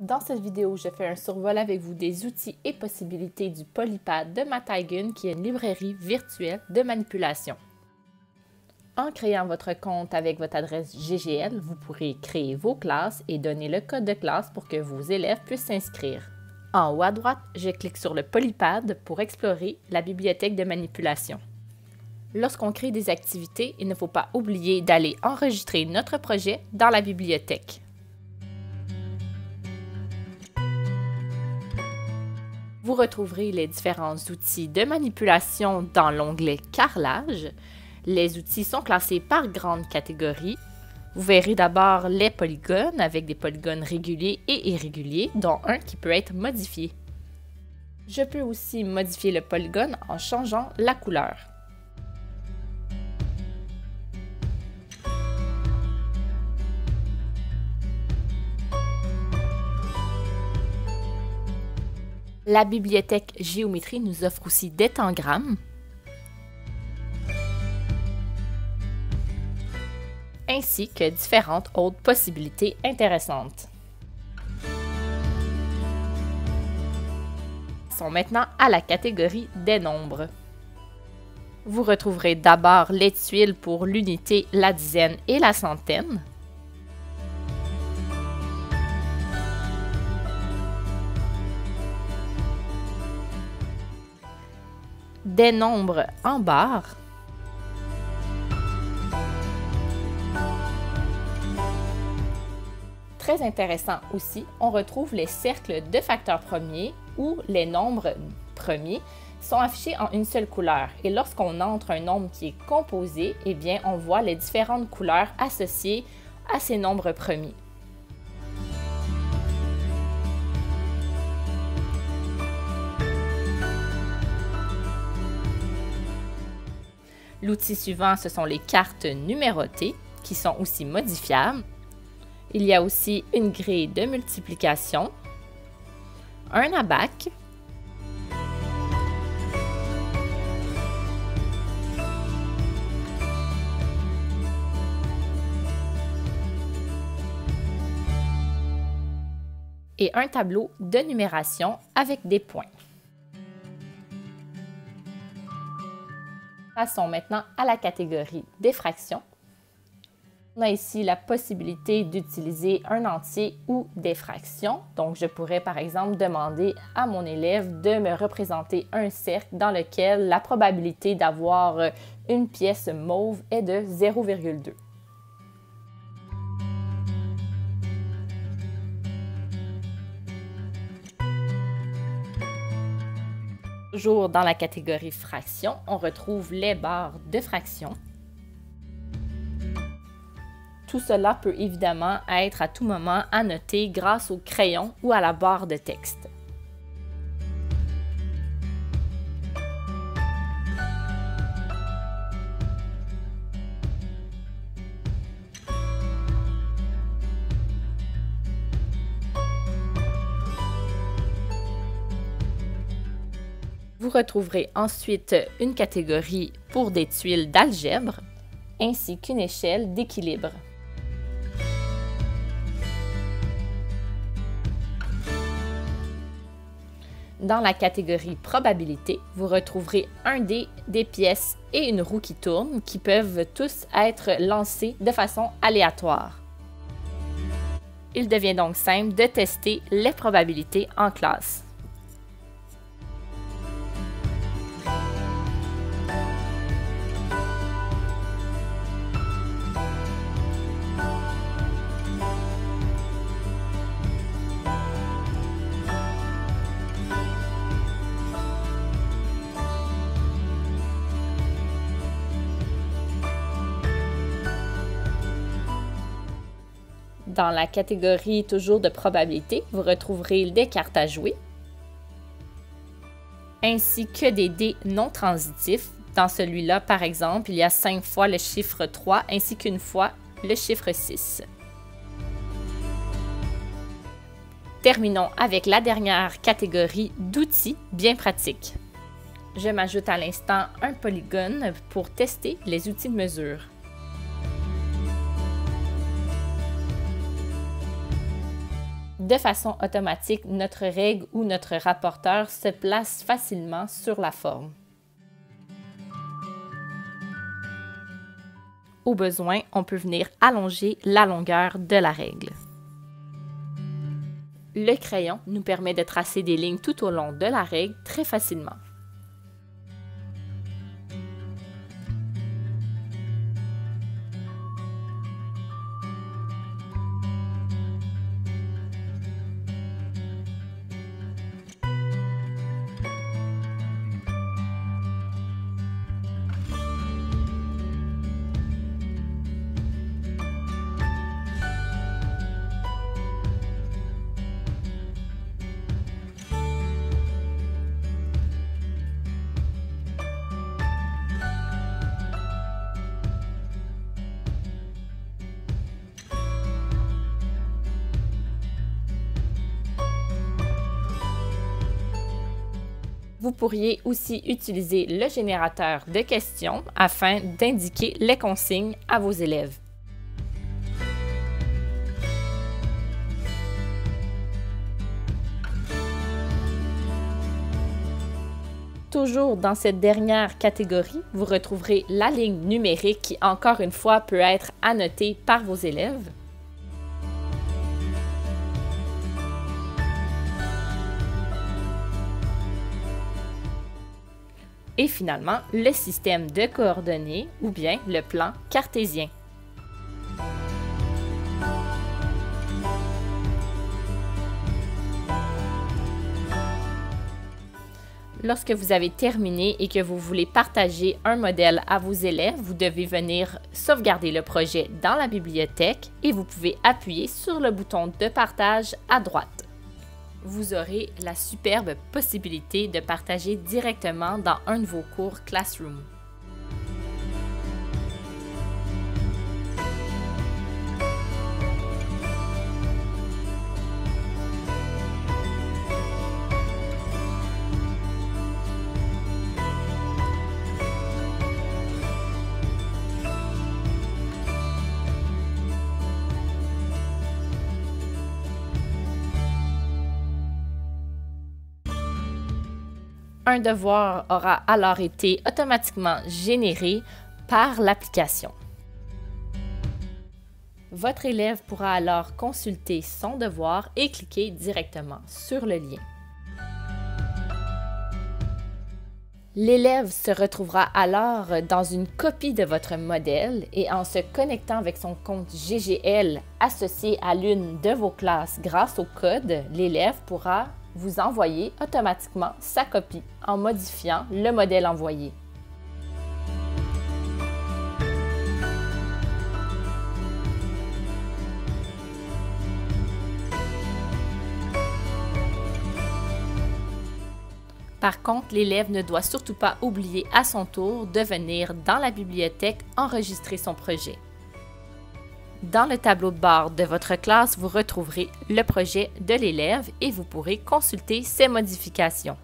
Dans cette vidéo, je fais un survol avec vous des outils et possibilités du Polypad de Matigun, qui est une librairie virtuelle de manipulation. En créant votre compte avec votre adresse GGL, vous pourrez créer vos classes et donner le code de classe pour que vos élèves puissent s'inscrire. En haut à droite, je clique sur le Polypad pour explorer la bibliothèque de manipulation. Lorsqu'on crée des activités, il ne faut pas oublier d'aller enregistrer notre projet dans la bibliothèque. Vous retrouverez les différents outils de manipulation dans l'onglet Carrelage. Les outils sont classés par grande catégorie. Vous verrez d'abord les polygones avec des polygones réguliers et irréguliers, dont un qui peut être modifié. Je peux aussi modifier le polygone en changeant la couleur. La bibliothèque Géométrie nous offre aussi des tangrammes, ainsi que différentes autres possibilités intéressantes. Passons maintenant à la catégorie des nombres. Vous retrouverez d'abord les tuiles pour l'unité, la dizaine et la centaine. Des nombres en barres. Très intéressant aussi, on retrouve les cercles de facteurs premiers où les nombres premiers sont affichés en une seule couleur. Et lorsqu'on entre un nombre qui est composé, eh bien, on voit les différentes couleurs associées à ces nombres premiers. L'outil suivant, ce sont les cartes numérotées qui sont aussi modifiables. Il y a aussi une grille de multiplication, un abac, et un tableau de numération avec des points. Passons maintenant à la catégorie des fractions. On a ici la possibilité d'utiliser un entier ou des fractions. Donc, je pourrais par exemple demander à mon élève de me représenter un cercle dans lequel la probabilité d'avoir une pièce mauve est de 0,2. Toujours dans la catégorie fractions, on retrouve les barres de fractions. Tout cela peut évidemment être à tout moment annoté grâce au crayon ou à la barre de texte. Vous retrouverez ensuite une catégorie pour des tuiles d'algèbre, ainsi qu'une échelle d'équilibre. Dans la catégorie probabilité, vous retrouverez un dé, des pièces et une roue qui tourne, qui peuvent tous être lancés de façon aléatoire. Il devient donc simple de tester les probabilités en classe. Dans la catégorie toujours de probabilité, vous retrouverez des cartes à jouer, ainsi que des dés non transitifs. Dans celui-là, par exemple, il y a 5 fois le chiffre 3 ainsi qu'une fois le chiffre 6. Terminons avec la dernière catégorie d'outils bien pratiques. Je m'ajoute à l'instant un polygone pour tester les outils de mesure. De façon automatique, notre règle ou notre rapporteur se place facilement sur la forme. Au besoin, on peut venir allonger la longueur de la règle. Le crayon nous permet de tracer des lignes tout au long de la règle très facilement. Vous pourriez aussi utiliser le générateur de questions afin d'indiquer les consignes à vos élèves. Toujours dans cette dernière catégorie, vous retrouverez la ligne numérique qui, encore une fois, peut être annotée par vos élèves. Et finalement, le système de coordonnées ou bien le plan cartésien. Lorsque vous avez terminé et que vous voulez partager un modèle à vos élèves, vous devez venir sauvegarder le projet dans la bibliothèque et vous pouvez appuyer sur le bouton de partage à droite. Vous aurez la superbe possibilité de partager directement dans un de vos cours Classroom. Un devoir aura alors été automatiquement généré par l'application. Votre élève pourra alors consulter son devoir et cliquer directement sur le lien. L'élève se retrouvera alors dans une copie de votre modèle et en se connectant avec son compte GGL associé à l'une de vos classes grâce au code, l'élève pourra vous envoyer automatiquement sa copie en modifiant le modèle envoyé. Par contre, l'élève ne doit surtout pas oublier à son tour de venir dans la bibliothèque enregistrer son projet. Dans le tableau de bord de votre classe, vous retrouverez le projet de l'élève et vous pourrez consulter ses modifications.